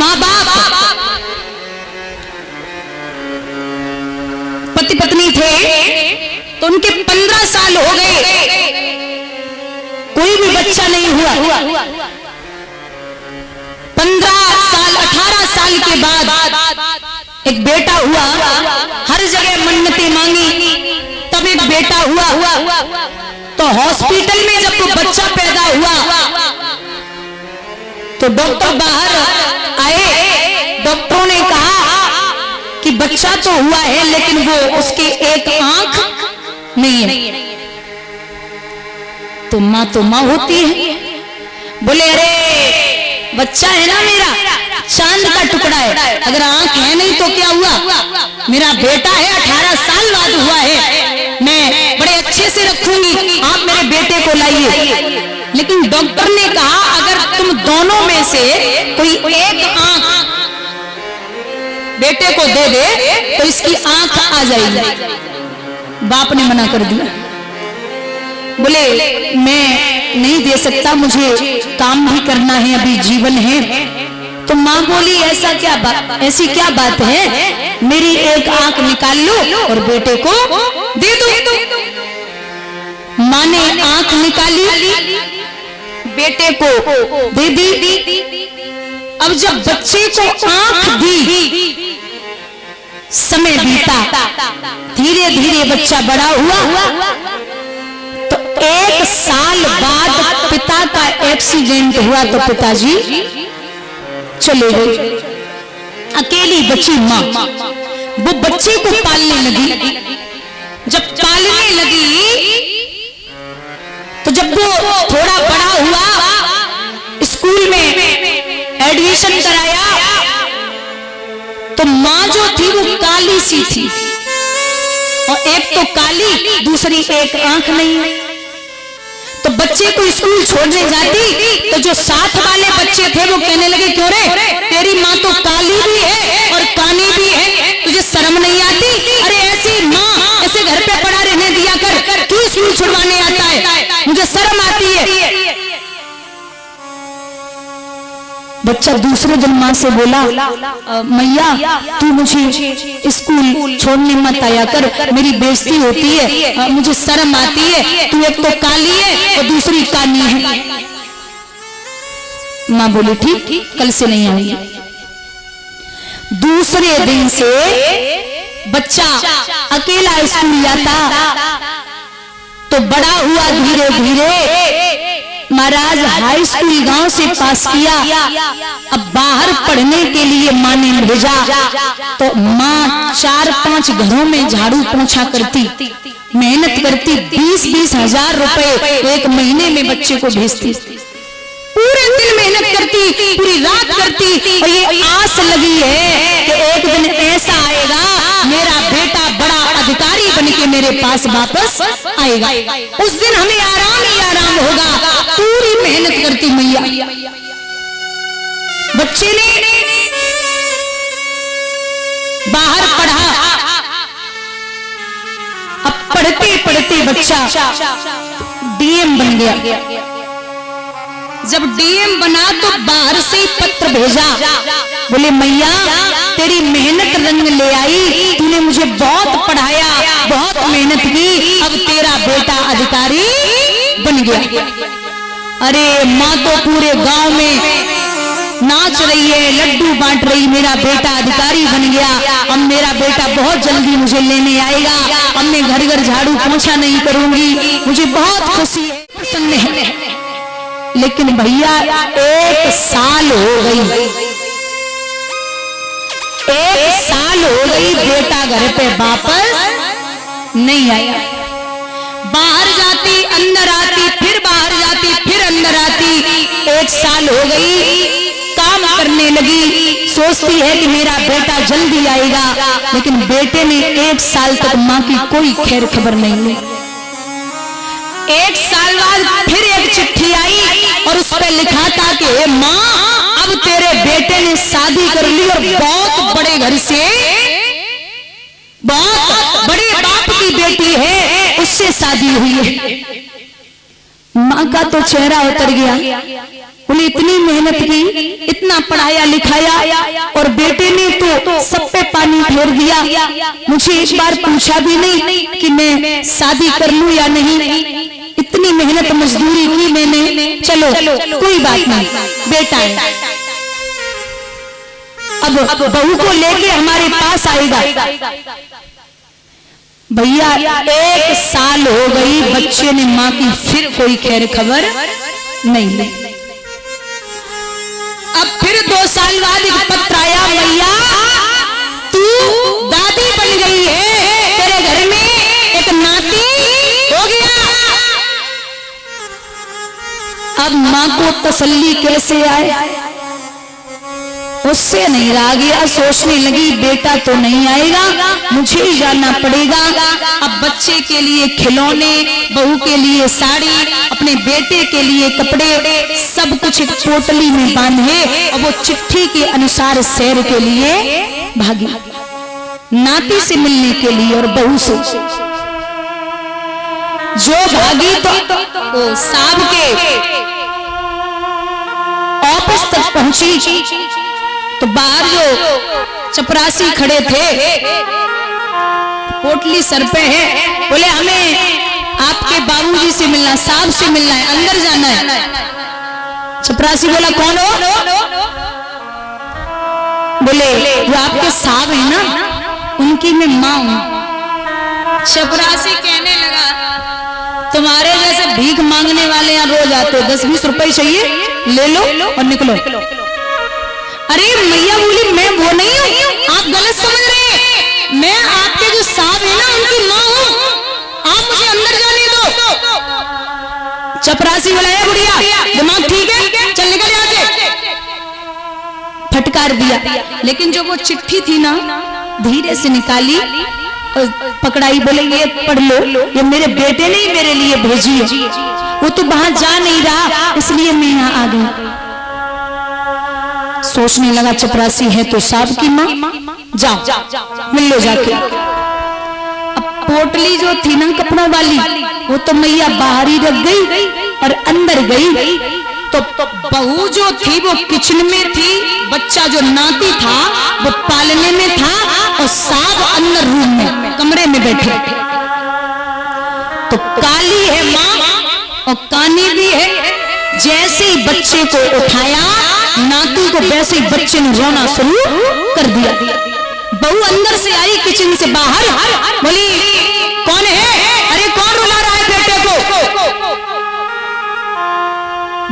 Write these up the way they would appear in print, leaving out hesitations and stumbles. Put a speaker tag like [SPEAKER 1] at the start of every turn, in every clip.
[SPEAKER 1] माँ बाप पति पत्नी थे तो उनके 15 साल हो गए, कोई भी बच्चा नहीं हुआ। 15 साल 18 साल के बाद एक बेटा हुआ। हर जगह मन्नतें मांगी, तब एक बेटा हुआ। तो हॉस्पिटल में जब वो बच्चा पैदा हुआ तो डॉक्टर बाहर आए। डॉक्टरों ने कहा कि बच्चा तो हुआ है लेकिन वो उसकी एक आंख नहीं है। तो माँ होती है। बोले अरे बच्चा है ना मेरा, चांद का टुकड़ा है, अगर आंख है नहीं तो क्या हुआ, मेरा बेटा है, 18 साल बाद हुआ है, मैं बड़े अच्छे से रखूंगी, आप मेरे बेटे को लाइए। लेकिन डॉक्टर ने कहा अगर तुम दोनों में से कोई एक आंख बेटे को दे दे तो इसकी आंख आ जाएगी। बाप ने मना कर दिया, बोले मैं नहीं दे सकता, मुझे काम भी करना है, अभी जीवन है। तो माँ बोली ऐसी क्या बात है, मेरी एक आंख निकाल लो और बेटे को दे दो। माँ ने आंख निकाली, बेटे को दे दी। अब जब बच्चे को आंख दी, समय बीता, धीरे धीरे बच्चा बड़ा हुआ। तो 1 साल बाद पिता का एक्सीडेंट हुआ तो पिताजी चले गए। अकेली बची माँ, वो बच्चे को पालने लगी। जब पालने लगी तो जब वो थोड़ा बड़ा हुआ, स्कूल में एडमिशन कराया, तो माँ जो थी वो काली सी थी, और एक तो काली, दूसरी एक आंख नहीं है। तो बच्चे को स्कूल छोड़ने जाती तो जो साथ वाले बच्चे थे वो कहने लगे क्यों रे, तेरी माँ तो काली भी है और कानी भी है, तुझे शर्म नहीं आती? अरे ऐसी माँ ऐसे घर पे पड़ा रहने दिया कर, क्यों स्कूल छुड़वाने आता है, मुझे शर्म आती है। बच्चा दूसरे दिन माँ से बोला, मैया तू मुझे स्कूल छोड़ने मत आया कर, मेरी बेइज्जती होती है, मुझे शर्म आती है, तू एक तो काली है और दूसरी कानी है। माँ बोली ठीक, कल से नहीं आऊंगी। दूसरे दिन से बच्चा अकेला स्कूल जाता तो बड़ा हुआ धीरे धीरे। महाराज हाई स्कूल गांव से पास किया, अब बाहर पढ़ने के लिए माँ ने भेजा। तो माँ 4-5 घरों में झाड़ू पोंछा करती, मेहनत करती, 20-20 हजार रुपए एक महीने में बच्चे को भेजती, पूरे दिन मेहनत करती, पूरी रात करती, और ये आस लगी है कि एक दिन ऐसा आएगा मेरा बेटा बड़ा अधिकारी बनके मेरे पास वापस आएगा, उस दिन हमें आराम ही आराम होगा। पूरी मेहनत करती मैया। बच्चे ने बाहर पढ़ा, अब पढ़ते पढ़ते बच्चा डीएम बन गया। जब डीएम बना तो बाहर से पत्र भेजा, बोले मैया तेरी मेहनत रंग ले आई, तूने मुझे बहुत पढ़ाया, बहुत मेहनत की, अब तेरा बेटा अधिकारी बन गया। अरे माँ तो पूरे गांव में नाच रही है, लड्डू बांट रही, मेरा बेटा अधिकारी बन गया, अब मेरा बेटा बहुत जल्दी मुझे लेने आएगा, अब मैं घर घर झाड़ू पोंछा नहीं करूंगी, मुझे बहुत खुशी है, प्रसन्न है। लेकिन भैया 1 साल हो गई, 1 साल हो गई, बेटा घर पे वापस नहीं आया। बाहर जाती अंदर आती, फिर बाहर जाती फिर अंदर आती, 1 साल हो गई, काम करने लगी, सोचती है कि मेरा बेटा जल्दी आएगा, लेकिन बेटे ने 1 साल तक माँ की कोई खैर खबर नहीं ली। 1 साल बाद फिर एक चिट्ठी आई और उस पर लिखा था कि माँ अब तेरे बेटे ने शादी कर ली और बहुत बड़े घर से, बहुत बड़े बाप की बेटी है, उससे शादी हुई है। माँ का तो चेहरा उतर गया, बोले इतनी मेहनत की, इतना पढ़ाया लिखाया, और बेटे ने तो सब पे पानी फेर दिया। मुझे एक बार पूछा भी नहीं कि मैं शादी कर लूं या नहीं। इतनी मेहनत मजदूरी की मैंने, चलो कोई बात नहीं, बेटा है, अब बहू को लेके हमारे पास आएगा। भैया 1 साल हो गई, बच्चे ने माँ की फिर कोई खैर खबर नहीं। अब फिर 2 साल बाद एक पत्र आया, मैया तू दादी बन गई है, तेरे घर में एक नाती हो गया। अब माँ को तसल्ली कैसे आए, उससे नहीं रहा गया। सोचने लगी बेटा तो नहीं आएगा, मुझे ही जाना पड़ेगा। अब बच्चे के लिए खिलौने, बहू के लिए साड़ी, अपने बेटे के लिए कपड़े, सब कुछ एक पोटली में बांधे और वो चिट्ठी के अनुसार शहर के लिए भागी, नाती से मिलने के लिए और बहू से। जो भागी तो साहब के ऑफिस तक पहुंची तो बाहर जो चपरासी खड़े थे, पोटली सर पे है, बोले हमें आपके बाबूजी से मिलना, साहब से मिलना है, अंदर जाना है। चपरासी बोला कौन हो? बोले वो आपके साहब है ना, उनकी मैं माँ हूं। चपरासी कहने लगा तुम्हारे जैसे भीख मांगने वाले यहाँ रोज आते, 10-20 रुपए चाहिए, ले लो और निकलो। अरे मैया बोली मैं वो नहीं हूँ, आप गलत समझ रहे हैं, मैं आपके जो साहब है ना उनकी माँ हूँ, आप मुझे अंदर जाने दो। चपरासी बोला है बुढ़िया दिमाग ठीक है, चल निकल यहाँ से। फटकार दिया, लेकिन जो वो चिट्ठी थी ना धीरे से निकाली और पकड़ाई, बोले ये पढ़ लो, ये मेरे बेटे ने ही मेरे लिए भेजी है, वो तो वहां जा नहीं रहा इसलिए मैं यहाँ आ गई। सोचने लगा चपरासी है तो साहब की माँ, जाओ मिल लो जाके। अब पोटली जो थी ना कपड़ों वाली, वो तो मैया बाहर ही रख गई और अंदर गई तो बहू जो थी वो किचन में थी, बच्चा जो नाती था वो पालने में था और साहब अंदर रूम में कमरे में बैठे। तो काली है माँ और कानी भी है। जैसे ही बच्चे को उठाया नाती को, वैसे ही बच्चे ने रोना शुरू कर दिया। बहू अंदर से आई किचन से बाहर, बोली कौन है? अरे कौन रुला रहा है बेटे को?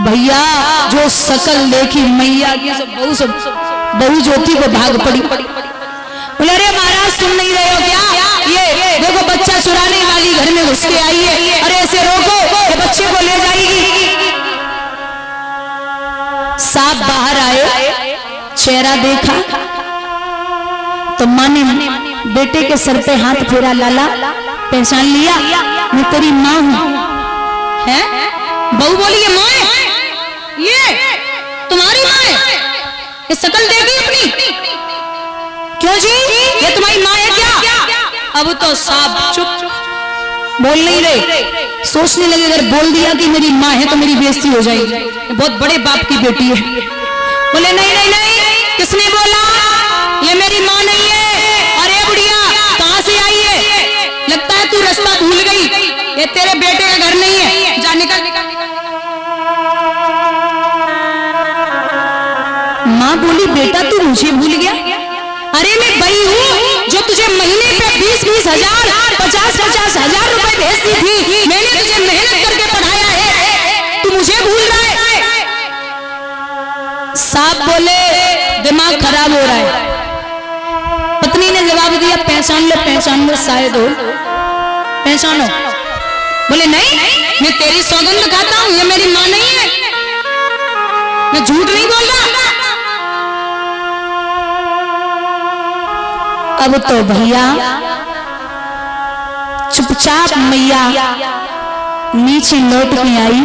[SPEAKER 1] भैया जो शकल देखी मैया की, बहू जो थी वो भाग पड़ी। बोले अरे महाराज सुन नहीं रहे हो क्या? ये देखो बच्चा चुराने वाली घर में घुस के आई है, अरे ऐसे रोको, ये बच्चे को ले जाएगी। साहब बाहर आए, चेहरा देखा तो माँ ने बेटे के सर पे हाथ फेरा, लाला पहचान लिया, मैं तेरी माँ हूं। है? बहू बोली ये माँ है, ये तुम्हारी माँ है, ये शकल देखी अपनी? क्यों जी, ये तुम्हारी माँ है क्या? अब तो साहब चुप, बोल नहीं रहे। सोचने लगे अगर बोल दिया कि मेरी माँ है तो मेरी बेइज्जती हो जाएगी, बहुत बड़े बाप की बेटी है। बोले नहीं नहीं नहीं, किसने बोला? ये मेरी माँ नहीं है। अरे बुढ़िया कहाँ से आई है? लगता है तू रास्ता भूल गई, ये तेरे बेटे का घर नहीं है, जा निकल। माँ बोली बेटा तू मुझे भूल गया? अरे मैं वही हूँ जो तुझे महीने पे 20-20 हजार, 50-50 हजार रुपए भेजती थी, मैंने तुझे मेहनत करके पढ़ाया है, तू मुझे भूल रहा है? साहब बोले दिमाग खराब हो रहा है। पत्नी ने जवाब दिया पहचान लो शायद हो, पहचानो। बोले नहीं मैं तेरी सौगंध खाता हूँ, ये मेरी माँ नहीं है, मैं झूठ नहीं बोल रहा। अब तो भैया चुपचाप मैया नीचे लौट के आई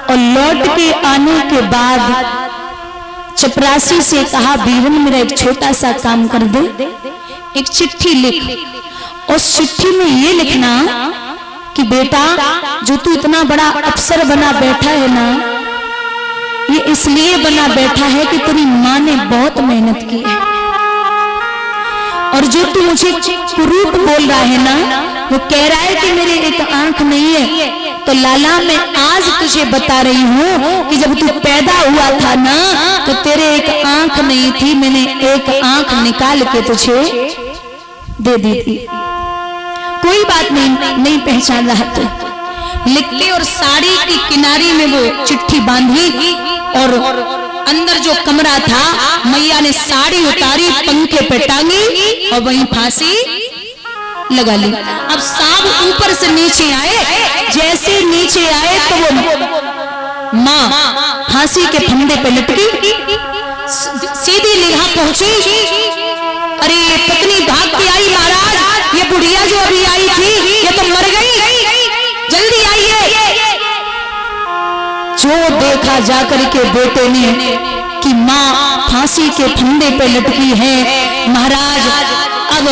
[SPEAKER 1] और लौट के आने के बाद चपरासी से कहा बीरन मेरा एक छोटा सा काम कर दे, एक चिट्ठी लिख, उस चिट्ठी में ये लिखना कि बेटा जो तू इतना बड़ा अफसर बना बैठा है ना, ये इसलिए बना बैठा है कि तेरी माँ ने बहुत मेहनत की है, और जो तू मुझे कुरूप बोल रहा है ना, वो कह रहा है कि मेरी एक आंख नहीं है, तो लाला मैं आज तुझे बता रही हूँ कि जब तू पैदा हुआ था ना तो तेरे एक आंख नहीं थी, मैंने एक आंख निकाल के तुझे दे दी थी। कोई बात नहीं पहचान रहा तो लिख के, और साड़ी की किनारी में वो चिट्ठी बांधी, और अंदर जो कमरा था मैया ने साड़ी उतारी, पंखे पे टांगी और वहीं फांसी लगा ली। अब सांप ऊपर से नीचे आए, जैसे नीचे आए तो वो माँ फांसी के फंदे पे लटकी, सीधी निगाह पहुंची, अरे पत्नी भाग के आई, महाराज ये बुढ़िया जो अभी आई थी ये तो मर गई, जल्दी आइए। जो देखा जाकर के बेटे ने कि माँ फांसी के फंदे पे लटकी है, महाराज अब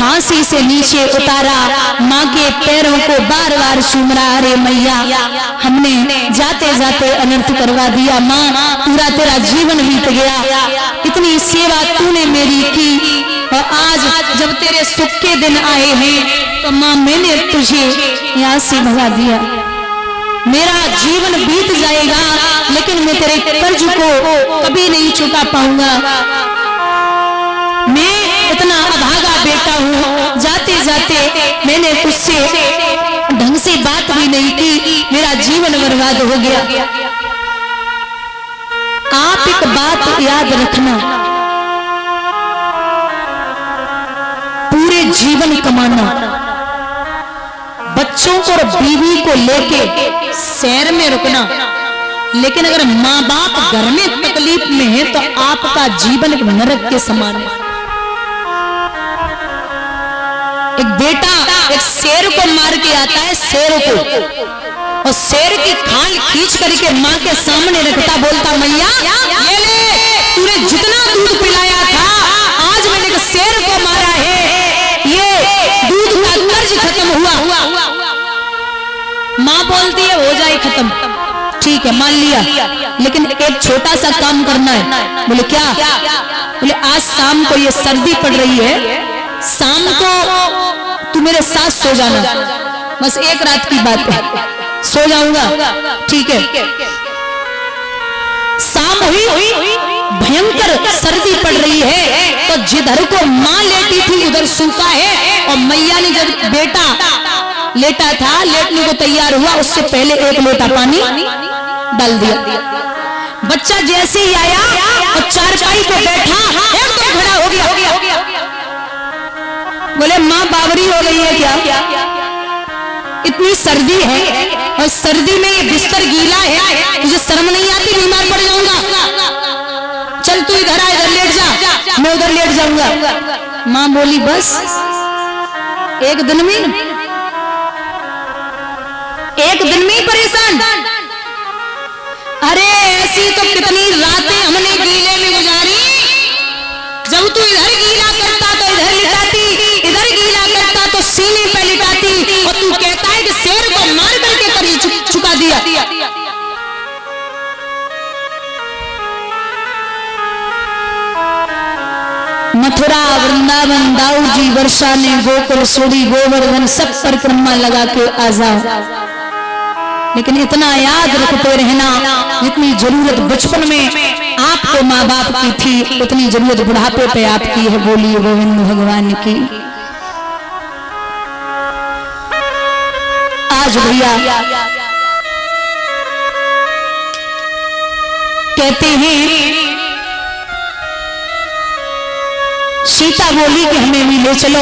[SPEAKER 1] फांसी से नीचे उतारा, माँ के पैरों को बार बार चूम रहा, अरे मैया हमने जाते जाते अनर्थ करवा दिया, माँ पूरा तेरा जीवन बीत गया, इतनी सेवा तूने मेरी की, और आज जब तेरे सुख के दिन आए हैं तो माँ मैंने तुझे यहाँ से भगा दिया, मेरा जीवन बीत जाएगा लेकिन मैं तेरे कर्ज को कभी नहीं चुका पाऊंगा, मैं इतना अभागा बेटा हूँ, जाते जाते मैंने तुझसे ढंग से बात भी नहीं की, मेरा जीवन बर्बाद हो गया। आप एक बात याद रखना, पूरे जीवन कमाना, बच्चों को और बीवी को लेके शहर में रुकना, लेकिन अगर माँ बाप घर में तकलीफ में है तो आपका जीवन एक नरक के समान है। एक बेटा एक शेर को मार के आता है, शेर को, और शेर की खाल खींच करके माँ के सामने रखता, बोलता मैया ये ले, तूने जितना दूध पिलाया था आज मैंने एक शेर को मारा है, ये दूध का कर्ज खत्म हुआ। माँ बोलती है हो जाए खत्म, ठीक है मान लिया, लेकिन एक छोटा सा काम करना है। बोले क्या? बोले आज शाम को ये सर्दी पड़ रही है, शाम को तू मेरे साथ सो जाना, बस एक रात की बात है, सो जाऊंगा, ठीक है। शाम हुई, भयंकर सर्दी पड़ रही है, तो जिधर को माँ लेटी थी उधर सूखा है, और मैया ने जब बेटा लेटा था लेटने को तैयार हुआ, उससे पहले एक लोटा पानी डाल दिया। बच्चा जैसे ही आया और चारपाई पे बैठा एकदम खड़ा हो गया। बोले माँ बावरी हो गई है क्या? इतनी सर्दी है और सर्दी में ये बिस्तर गीला है, तुझे शर्म नहीं आती? बीमार पड़ जाऊंगा, चल तू इधर आ, इधर लेट जा, मैं उधर लेट जाऊंगा। माँ बोली बस एक दिन में परेशान? अरे ऐसी तो कितनी रातें हमने गीले में गुजारी, जब तू इधर गीला करता तो इधर लिटाती, इधर गीला करता तो सीने पे लिटाती, और तू कहता है कि शेर को मार करके कर्ज चुका दिया। मथुरा वृंदावन दाऊ जी वर्षा ने गोकुल सोड़ी गोवर्धन सब परिक्रमा लगा के आजाद, लेकिन इतना याद रखते रहना, जितनी जरूरत बचपन में आपको माँ बाप की थी उतनी जरूरत बुढ़ापे पे आपकी है। बोलिए गोविंद भगवान की। आज भैया कहते हैं सीता बोली कि हमें भी ले चलो,